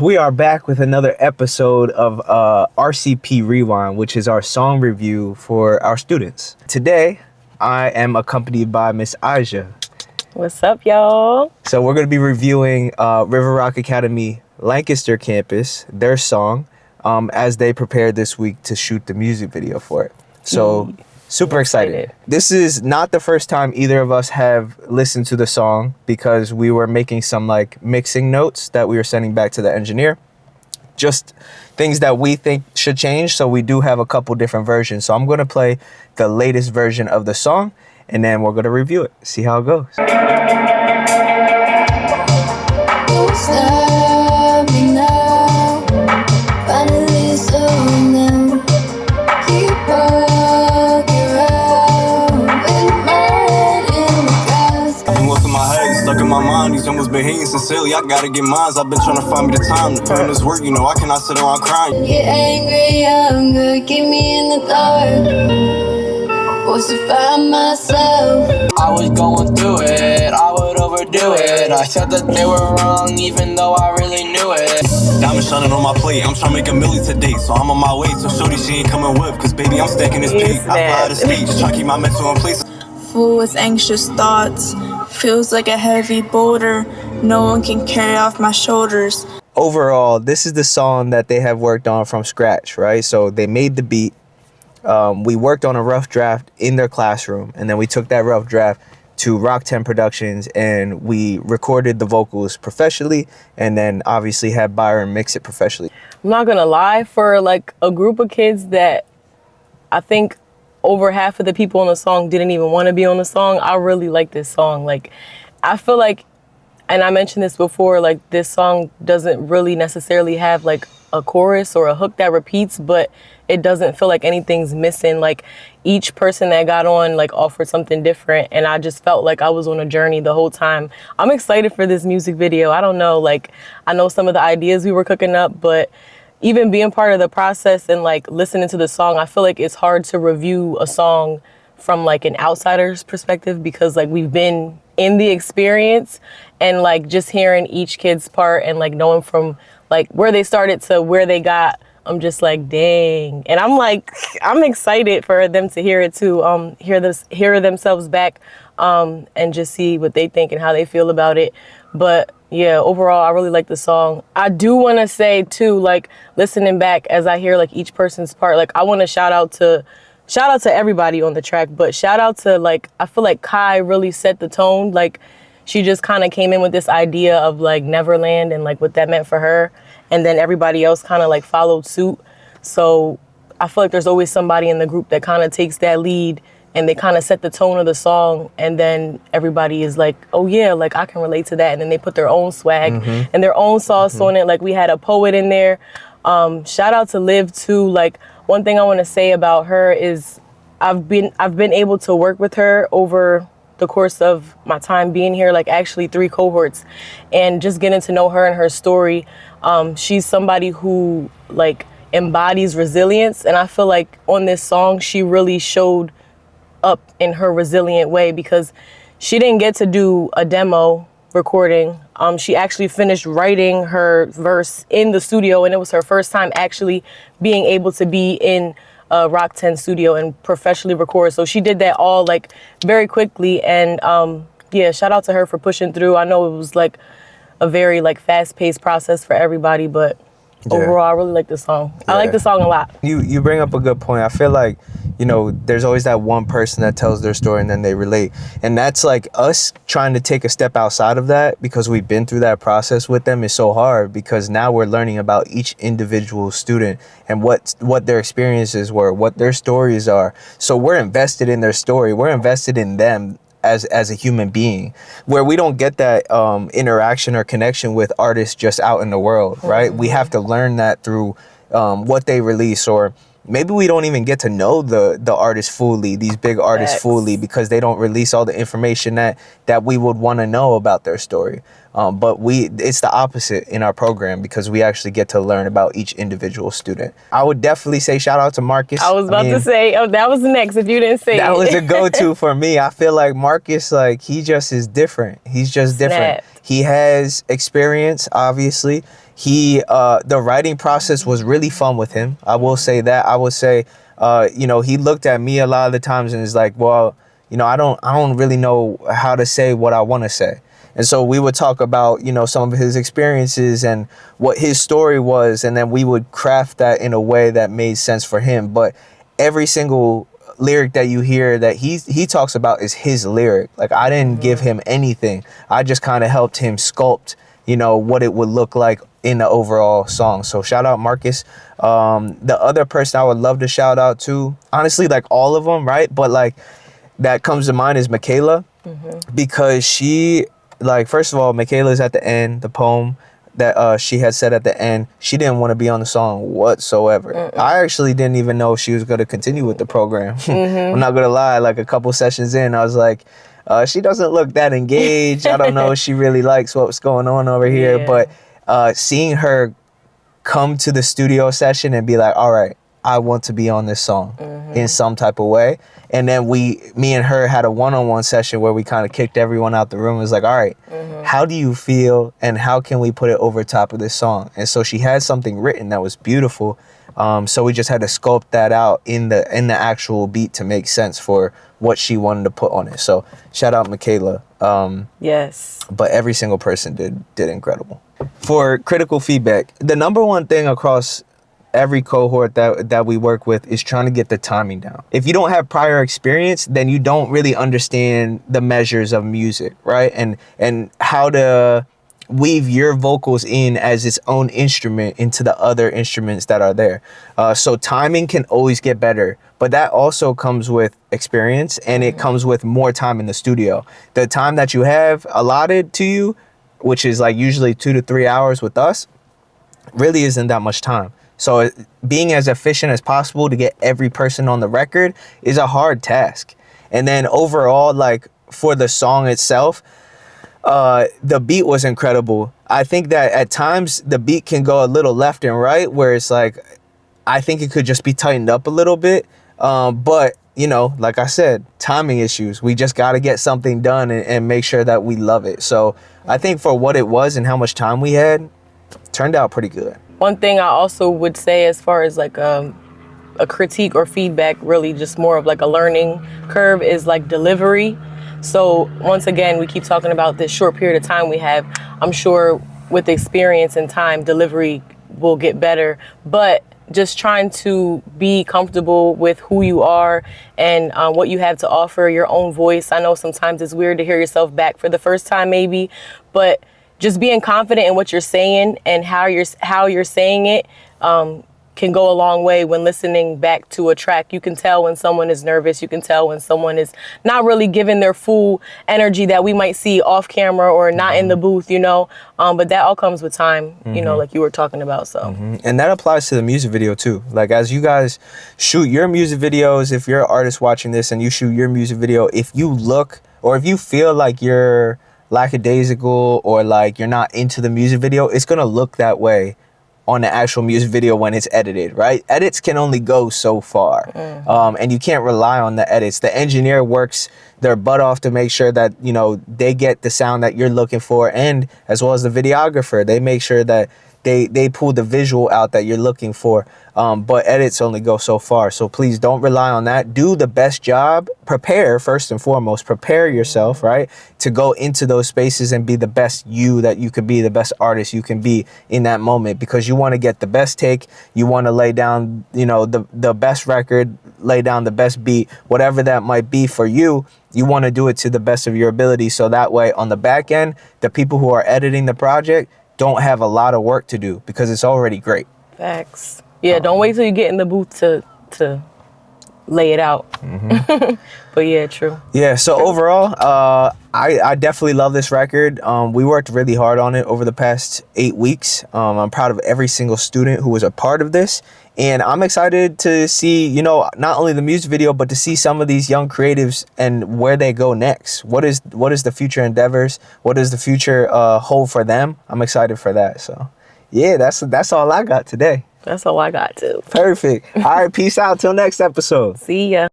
We are back with another episode of RCP Rewind, which is our song review for our students. Today, I am accompanied by Miss Ijah. What's up, y'all? So we're going to be reviewing River Rock Academy Lancaster campus, their song, as they prepared this week to shoot the music video for it. So super excited. This is not the first time either of us have listened to the song because we were making some like mixing notes that we were sending back to the engineer. Just things that we think should change. So we do have a couple different versions. So I'm going to play the latest version of the song and then we're going to review it. See how it goes. My mind, these almost been hating sincerely. I gotta get mines. I've been trying to find me the time to put in this work. You know, I cannot sit around crying. Get angry, younger, keep me in the dark. Was to find myself. I was going through it, I would overdo it. I thought that they were wrong, even though I really knew it. Diamond shining on my plate. I'm trying to make a milli today, so I'm on my way. So shorty, she ain't coming with, cause baby, I'm stacking this pay. I fly to sleep, just trying to keep my mental in place. Full with anxious thoughts, feels like a heavy boulder, no one can carry off my shoulders. Overall, this is the song that they have worked on from scratch, right? So they made the beat. We worked on a rough draft in their classroom, and then we took that rough draft to Rock 10 Productions, and we recorded the vocals professionally, and then obviously had Byron mix it professionally. I'm not gonna lie, for like a group of kids that I think over half of the people on the song didn't even want to be on the song, I really like this song. Like, I feel like, and I mentioned this before, like this song doesn't really necessarily have like a chorus or a hook that repeats, but it doesn't feel like anything's missing. Like each person that got on like offered something different, and I just felt like I was on a journey the whole time. I'm excited for this music video. I don't know, like I know some of the ideas we were cooking up, but even being part of the process and like listening to the song, I feel like it's hard to review a song from like an outsider's perspective because like we've been in the experience, and like just hearing each kid's part and like knowing from like where they started to where they got, I'm just like, dang. And I'm excited for them to hear it too, hear themselves back, and just see what they think and how they feel about it. But yeah, overall, I really like the song. I do want to say too, like listening back as I hear like each person's part, like I want to shout out to everybody on the track, but shout out to like, I feel like Kai really set the tone. Like she just kind of came in with this idea of like Neverland and like what that meant for her. And then everybody else kind of like followed suit. So I feel like there's always somebody in the group that kind of takes that lead and they kind of set the tone of the song, and then everybody is like, oh yeah, like I can relate to that, and then they put their own swag and their own sauce on it. Like we had a poet in there. Shout out to Liv too. Like one thing I want to say about her is I've been able to work with her over the course of my time being here, like actually 3 cohorts, and just getting to know her and her story. She's somebody who like embodies resilience, and I feel like on this song she really showed up in her resilient way because she didn't get to do a demo recording. She actually finished writing her verse in the studio, and it was her first time actually being able to be in a Rock 10 studio and professionally record. So she did that all like very quickly, and yeah, shout out to her for pushing through. I know it was like a very like fast-paced process for everybody, but overall, I really like this song. I like the song a lot. You bring up a good point. I feel like, you know, there's always that one person that tells their story and then they relate. And that's like us trying to take a step outside of that because we've been through that process with them is so hard because now we're learning about each individual student and what their experiences were, what their stories are. So we're invested in their story. We're invested in them as a human being, where we don't get that interaction or connection with artists just out in the world, right? We have to learn that through what they release, or maybe we don't even get to know the artists fully, these big artists fully, because they don't release all the information that we would want to know about their story. But it's the opposite in our program because we actually get to learn about each individual student. I would definitely say shout out to Marcus. I was about to say, that was next if you didn't say that it. was a go-to for me. I feel like Marcus, like, he just is different. He's just different. He has experience, obviously. The writing process was really fun with him. I will say that. I would say, he looked at me a lot of the times and is like, well, I don't really know how to say what I want to say. And so we would talk about, some of his experiences and what his story was. And then we would craft that in a way that made sense for him. But every single lyric that you hear that he talks about is his lyric. Like, I didn't give him anything. I just kind of helped him sculpt, what it would look like in the overall song. So shout out Marcus. The other person I would love to shout out to, honestly, like all of them, right? But like that comes to mind is Michaela, because she, like, first of all, Michaela's at the end, the poem that she had said at the end, she didn't want to be on the song whatsoever. I actually didn't even know she was going to continue with the program. I'm not going to lie, like a couple sessions in, I was like, she doesn't look that engaged. I don't know if she really likes what's going on over here. Yeah. But seeing her come to the studio session and be like, all right, I want to be on this song in some type of way. And then me and her had a one-on-one session where we kind of kicked everyone out the room. It was like, all right, how do you feel and how can we put it over top of this song? And so she had something written that was beautiful. So we just had to sculpt that out in the actual beat to make sense for what she wanted to put on it. So shout out Michaela. Yes. But every single person did incredible. For critical feedback, the number one thing across every cohort that we work with is trying to get the timing down. If you don't have prior experience, then you don't really understand the measures of music, right? And how to weave your vocals in as its own instrument into the other instruments that are there. So timing can always get better, but that also comes with experience, and it comes with more time in the studio. The time that you have allotted to you, which is like usually 2 to 3 hours with us, really isn't that much time. So being as efficient as possible to get every person on the record is a hard task. And then overall, like for the song itself, the beat was incredible. I think that at times the beat can go a little left and right, where it's like, I think it could just be tightened up a little bit. But, like I said, timing issues. We just got to get something done and make sure that we love it. So I think for what it was and how much time we had, turned out pretty good. One thing I also would say as far as like a critique or feedback, really just more of like a learning curve, is like delivery. So once again, we keep talking about this short period of time we have. I'm sure with experience and time, delivery will get better, but just trying to be comfortable with who you are and what you have to offer, your own voice. I know sometimes it's weird to hear yourself back for the first time maybe, but just being confident in what you're saying and how you're saying it can go a long way when listening back to a track. You can tell when someone is nervous. You can tell when someone is not really giving their full energy that we might see off camera or not in the booth, but that all comes with time, like you were talking about. So, and that applies to the music video too. Like as you guys shoot your music videos, if you're an artist watching this and you shoot your music video, if you look or if you feel like you're lackadaisical or like you're not into the music video, it's gonna look that way on the actual music video when it's edited, right? Edits can only go so far, and you can't rely on the edits. The engineer works their butt off to make sure that they get the sound that you're looking for, and as well as the videographer, they make sure that they pull the visual out that you're looking for. But edits only go so far. So please don't rely on that. Do the best job. Prepare, first and foremost. Prepare yourself, right, to go into those spaces and be the best you that you can be, the best artist you can be in that moment, because you want to get the best take. You want to lay down, the best record, lay down the best beat, whatever that might be for you. You want to do it to the best of your ability. So that way on the back end, the people who are editing the project don't have a lot of work to do because it's already great. Facts. Yeah, don't wait till you get in the booth to lay it out. But yeah, true. Yeah, so overall, I definitely love this record. We worked really hard on it over the past 8 weeks. I'm proud of every single student who was a part of this. And I'm excited to see, not only the music video, but to see some of these young creatives and where they go next. What is the future endeavors? What does the future hold for them? I'm excited for that. So yeah, that's all I got today. That's all I got too. Perfect. All right, peace out till next episode. See ya.